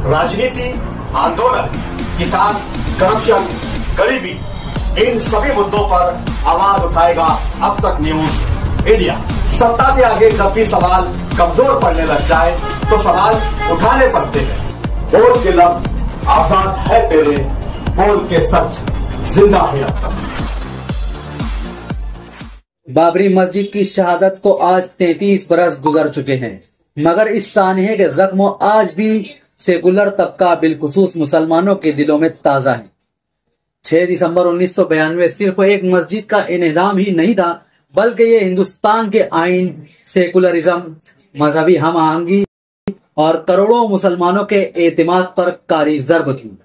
राजनीति, आंदोलन, किसान, करप्शन, गरीबी, इन सभी मुद्दों पर आवाज उठाएगा अब तक न्यूज इंडिया। सत्ता के आगे जब भी सवाल कमजोर पड़ने लग जाए तो सवाल उठाने पड़ते हैं। बोल के लफ्ज आजाद है तेरे, बोल के सच जिंदा है अब तक। बाबरी मस्जिद की शहादत को आज 33 बरस गुजर चुके हैं, मगर इस सानहे के जख्म आज भी सेकुलर तबका बिलखुसूस मुसलमानों के दिलों में ताजा है। 6 दिसंबर 1992 सिर्फ एक मस्जिद का इनेहदाम ही नहीं था, बल्कि ये हिंदुस्तान के आइन, सेकुलरिज्म, मजहबी हम आहंगी और करोड़ों मुसलमानों के एतमाद पर कारी ज़र्ब थी।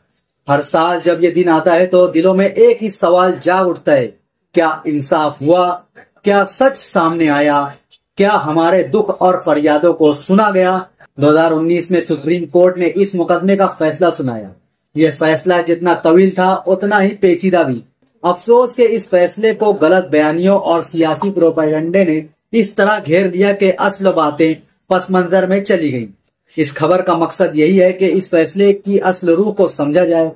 हर साल जब ये दिन आता है तो दिलों में एक ही सवाल जाग उठता है, क्या इंसाफ हुआ? क्या सच सामने आया? क्या हमारे दुख और फरियादों को सुना गया? 2019 में सुप्रीम कोर्ट ने इस मुकदमे का फैसला सुनाया। यह फैसला जितना तवील था उतना ही पेचीदा भी। अफसोस के इस फैसले को गलत बयानियों और सियासी प्रोपेगेंडे ने इस तरह घेर लिया कि असल बातें पस मंजर में चली गईं। इस खबर का मकसद यही है कि इस फैसले की असल रूह को समझा जाए,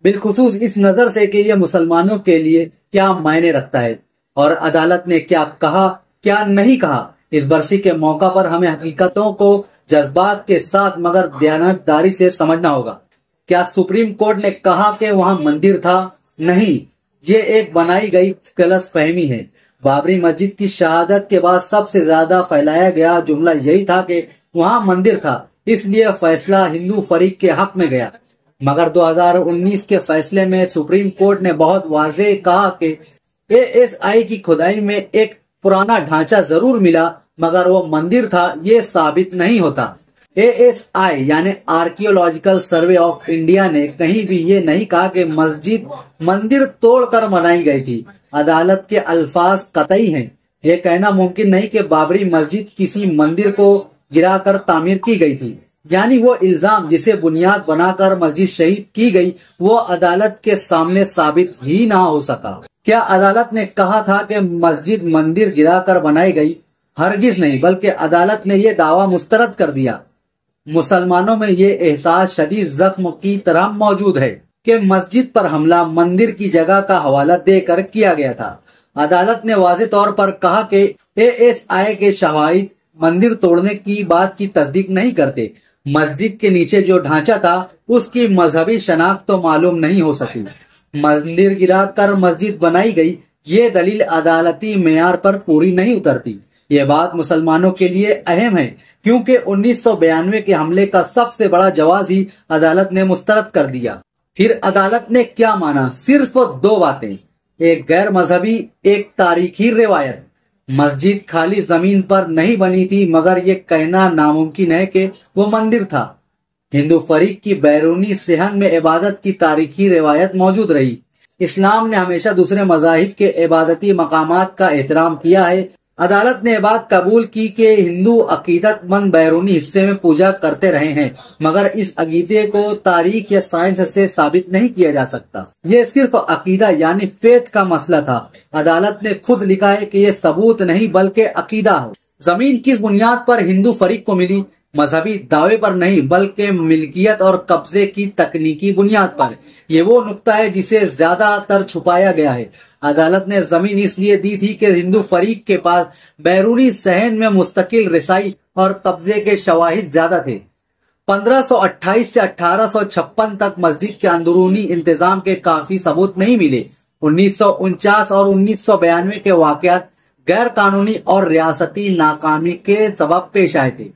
बिलखुसूस इस नजर से कि यह मुसलमानों के लिए क्या मायने रखता है और अदालत ने क्या कहा, क्या नहीं कहा। इस बरसी के मौका पर हमें हकीकतों को जज्बात के साथ मगर दयानतदारी से समझना होगा। क्या सुप्रीम कोर्ट ने कहा कि वहां मंदिर था? नहीं, ये एक बनाई गई गलत फहमी है। बाबरी मस्जिद की शहादत के बाद सबसे ज्यादा फैलाया गया जुमला यही था कि वहां मंदिर था, इसलिए फैसला हिंदू फरीक के हक में गया। मगर 2019 के फैसले में सुप्रीम कोर्ट ने बहुत वाज़ेह कहा कि एएसआई की खुदाई में एक पुराना ढांचा जरूर मिला, मगर वो मंदिर था ये साबित नहीं होता। एएसआई यानी आर्कियोलॉजिकल सर्वे ऑफ इंडिया ने कहीं भी ये नहीं कहा कि मस्जिद मंदिर तोड़कर बनाई गई थी। अदालत के अल्फाज कतई हैं। ये कहना मुमकिन नहीं कि बाबरी मस्जिद किसी मंदिर को गिराकर तामीर की गई थी। यानी वो इल्जाम जिसे बुनियाद बनाकर मस्जिद शहीद की गई वो अदालत के सामने साबित ही ना हो सका। क्या अदालत ने कहा था कि मस्जिद मंदिर गिराकर बनाई गई? हरगिज नहीं, बल्कि अदालत ने ये दावा मुस्तरद कर दिया। मुसलमानों में ये एहसास शदीद जख्म की तरह मौजूद है कि मस्जिद पर हमला मंदिर की जगह का हवाला देकर किया गया था। अदालत ने वाज़ेह तौर पर कहा कि एएसआई के शवाहिद मंदिर तोड़ने की बात की तस्दीक नहीं करते। मस्जिद के नीचे जो ढांचा था उसकी मजहबी शनाख्त तो मालूम नहीं हो सकी। मंदिर गिराकर मस्जिद बनाई गई, ये दलील अदालती मेयार पर पूरी नहीं उतरती। ये बात मुसलमानों के लिए अहम है क्योंकि 1992 के हमले का सबसे बड़ा जवाब ही अदालत ने मुस्तरद कर दिया। फिर अदालत ने क्या माना? सिर्फ 2 बातें, एक गैर मजहबी, एक तारीखी रिवायत। मस्जिद खाली जमीन पर नहीं बनी थी, मगर ये कहना नामुमकिन है कि वो मंदिर था। हिंदू फरीक की बैरूनी सहन में इबादत की तारीखी रिवायत मौजूद रही। इस्लाम ने हमेशा दूसरे मजाहिब के इबादती मकामात का एहतराम किया है। अदालत ने बात कबूल की कि हिंदू अकीदतमंद बैरूनी हिस्से में पूजा करते रहे हैं, मगर इस अकीदे को तारीख या साइंस से साबित नहीं किया जा सकता। ये सिर्फ अकीदा यानी फेथ का मसला था। अदालत ने खुद लिखा है कि ये सबूत नहीं बल्कि अकीदा हो। जमीन किस बुनियाद पर हिंदू फरीक को मिली? मजहबी दावे पर नहीं बल्कि मिल्कियत और कब्जे की तकनीकी बुनियाद पर। ये वो नुक्ता है जिसे ज्यादातर छुपाया गया है। अदालत ने जमीन इसलिए दी थी कि हिंदू फरीक के पास बैरूनी सहन में मुस्तकिल रिसाई और कब्जे के शवाहिद ज्यादा थे। 1528 से 1856 तक मस्जिद के अंदरूनी इंतजाम के काफी सबूत नहीं मिले। 1949 और 1992 के वाकयात गैर कानूनी और रियासती नाकामी के सबब पेश आए थे।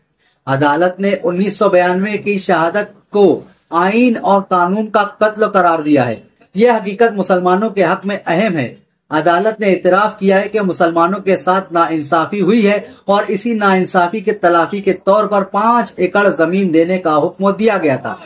अदालत ने 1992 की शहादत को आइन और कानून का कत्ल करार दिया है। यह हकीकत मुसलमानों के हक में अहम है। अदालत ने इतराफ किया है कि मुसलमानों के साथ नाइंसाफी हुई है और इसी नाइंसाफी के तलाफी के तौर पर 5 एकड़ जमीन देने का हुक्म दिया गया था।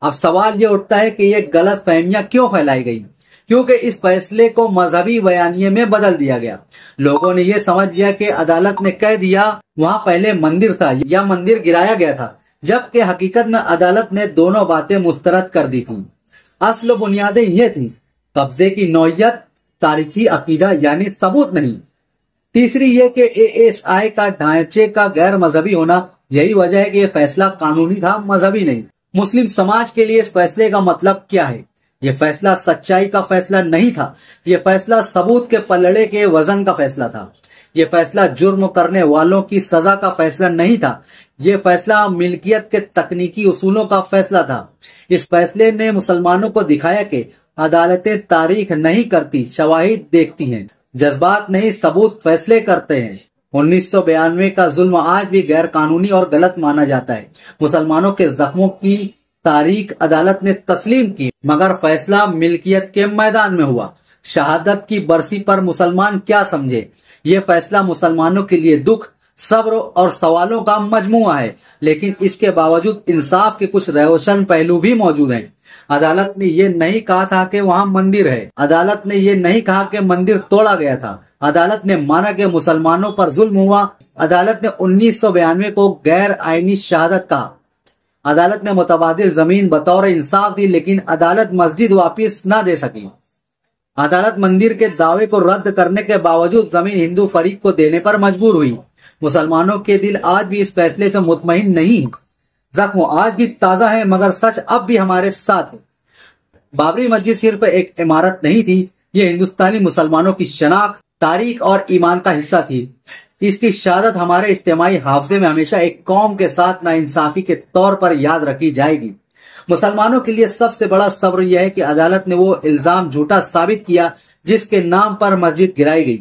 अब सवाल ये उठता है कि ये गलत फहमियां क्यों फैलाई गई? क्योंकि इस फैसले को मजहबी बयानिए में बदल दिया गया। लोगों ने ये समझ लिया कि अदालत ने कह दिया वहां पहले मंदिर था या मंदिर गिराया गया था, जबकि हकीकत में अदालत ने दोनों बातें मुस्तरद कर दी थी। असल बुनियादें ये थी, कब्जे की नौयत, तारीखी अकीदा यानी सबूत नहीं। तीसरी ये कि एएसआई का ढांचे का गैर मजहबी होना, यही वजह है कि यह फैसला कानूनी था, मजहबी नहीं। मुस्लिम समाज के लिए इस फैसले का मतलब क्या है? ये फैसला सच्चाई का फैसला नहीं था। ये फैसला सबूत के पलड़े के वजन का फैसला था। ये फैसला जुर्म करने वालों की सजा का फैसला नहीं था। ये फैसला मिल्कियत के तकनीकी उसूलों का फैसला था। इस फैसले ने मुसलमानों को दिखाया कि अदालतें तारीख नहीं करती, शवाहिद देखती हैं। जज्बात नहीं, सबूत फैसले करते हैं। 1992 का जुल्म आज भी गैर कानूनी और गलत माना जाता है। मुसलमानों के जख्मों की तारीख अदालत ने तस्लीम की, मगर फैसला मिल्कियत के मैदान में हुआ। शहादत की बरसी पर मुसलमान क्या समझे? ये फैसला मुसलमानों के लिए दुख, सब्र और सवालों का मजमुआ है, लेकिन इसके बावजूद इंसाफ के कुछ रोशन पहलू भी मौजूद हैं। अदालत ने ये नहीं कहा था कि वहाँ मंदिर है। अदालत ने ये नहीं कहा कि मंदिर तोड़ा गया था। अदालत ने माना कि मुसलमानों पर जुल्म हुआ। अदालत ने 1992 को गैर आईनी शहादत कहा। अदालत ने मुतबादिल जमीन बतौर इंसाफ दी, लेकिन अदालत मस्जिद वापिस न दे सकी। अदालत मंदिर के दावे को रद्द करने के बावजूद जमीन हिंदू फरीक को देने पर मजबूर हुई। मुसलमानों के दिल आज भी इस फैसले से मुतमईन नहीं। जख्म आज भी ताजा है, मगर सच अब भी हमारे साथ है। बाबरी मस्जिद सिर्फ एक इमारत नहीं थी, ये हिंदुस्तानी मुसलमानों की शनाख्त, तारीख और ईमान का हिस्सा थी। इसकी शहादत हमारे इज्तिमाई हाफजे में हमेशा एक कौम के साथ नाइंसाफी के तौर पर याद रखी जाएगी। मुसलमानों के लिए सबसे बड़ा सब्र यह है कि अदालत ने वो इल्जाम झूठा साबित किया जिसके नाम पर मस्जिद गिराई गई।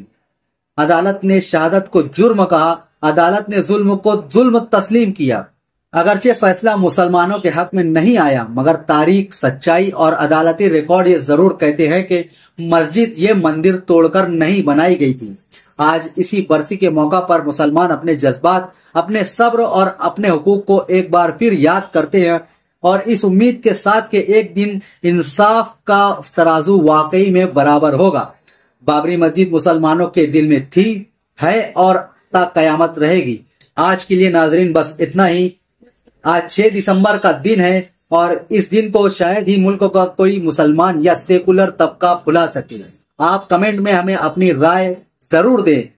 अदालत ने शहादत को जुर्म कहा। अदालत ने जुल्म को जुल्म तस्लीम किया। अगरचे फैसला मुसलमानों के हक में नहीं आया, मगर तारीख, सच्चाई और अदालती रिकॉर्ड ये जरूर कहते हैं कि मस्जिद ये मंदिर तोड़कर नहीं बनाई गई थी। आज इसी बरसी के मौका पर मुसलमान अपने जज्बात, अपने सब्र और अपने हुकूक को एक बार फिर याद करते हैं, और इस उम्मीद के साथ कि एक दिन इंसाफ का तराजू वाकई में बराबर होगा। बाबरी मस्जिद मुसलमानों के दिल में थी, है और ता कयामत रहेगी। आज के लिए नाजरीन बस इतना ही। आज 6 दिसंबर का दिन है और इस दिन को शायद ही मुल्क का कोई मुसलमान या सेकुलर तबका भुला सके। आप कमेंट में हमें अपनी राय जरूर दें।